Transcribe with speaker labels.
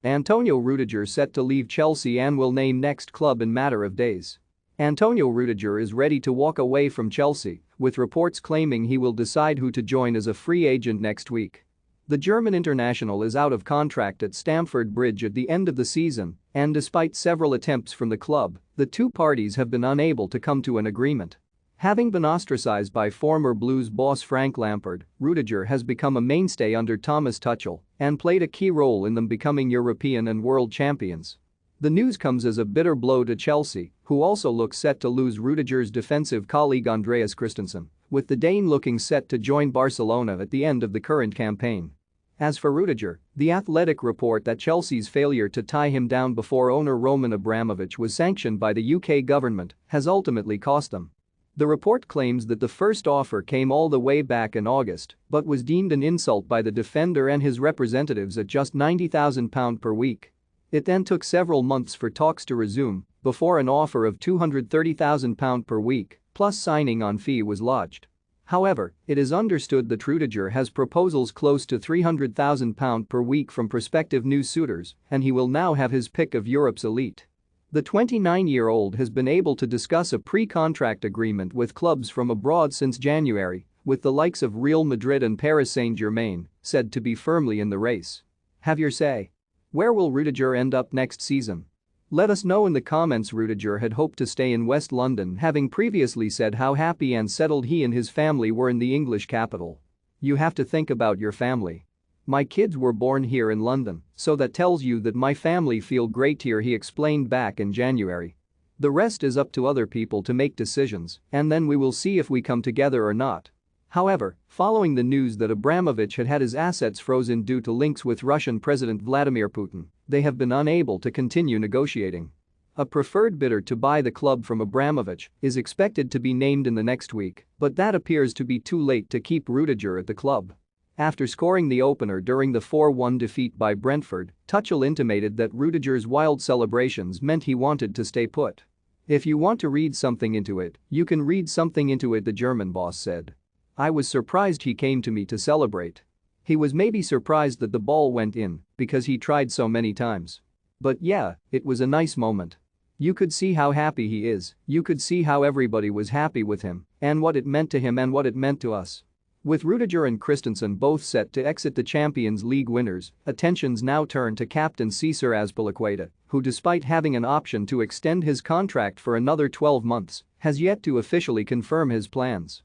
Speaker 1: Antonio Rudiger set to leave Chelsea and will name next club in matter of days. Antonio Rudiger is ready to walk away from Chelsea, with reports claiming he will decide who to join as a free agent next week. The German international is out of contract at Stamford Bridge at the end of the season, and despite several attempts from the club, the two parties have been unable to come to an agreement. Having been ostracized by former Blues boss Frank Lampard, Rudiger has become a mainstay under Thomas Tuchel and played a key role in them becoming European and world champions. The news comes as a bitter blow to Chelsea, who also look set to lose Rudiger's defensive colleague Andreas Christensen, with the Dane looking set to join Barcelona at the end of the current campaign. As for Rudiger, The Athletic report that Chelsea's failure to tie him down before owner Roman Abramovich was sanctioned by the UK government has ultimately cost them. The report claims that the first offer came all the way back in August but was deemed an insult by the defender and his representatives at just £90,000 per week. It then took several months for talks to resume before an offer of £230,000 per week plus signing on fee was lodged. However, it is understood that Rudiger has proposals close to £300,000 per week from prospective new suitors and he will now have his pick of Europe's elite. The 29-year-old has been able to discuss a pre-contract agreement with clubs from abroad since January, with the likes of Real Madrid and Paris Saint-Germain said to be firmly in the race. Have your say. Where will Rudiger end up next season? Let us know in the comments. Rudiger had hoped to stay in West London, having previously said how happy and settled he and his family were in the English capital. You have to think about your family. My kids were born here in London, so that tells you that my family feel great here, he explained back in January. The rest is up to other people to make decisions, and then we will see if we come together or not. However, following the news that Abramovich had his assets frozen due to links with Russian President Vladimir Putin, they have been unable to continue negotiating. A preferred bidder to buy the club from Abramovich is expected to be named in the next week, but that appears to be too late to keep Rudiger at the club. After scoring the opener during the 4-1 defeat by Brentford, Tuchel intimated that Rudiger's wild celebrations meant he wanted to stay put. If you want to read something into it, you can read something into it, the German boss said. I was surprised he came to me to celebrate. He was maybe surprised that the ball went in because he tried so many times. But yeah, it was a nice moment. You could see how happy he is, you could see how everybody was happy with him and what it meant to him and what it meant to us. With Rudiger and Christensen both set to exit the Champions League winners, attentions now turn to captain Cesar Azpilicueta, who despite having an option to extend his contract for another 12 months, has yet to officially confirm his plans.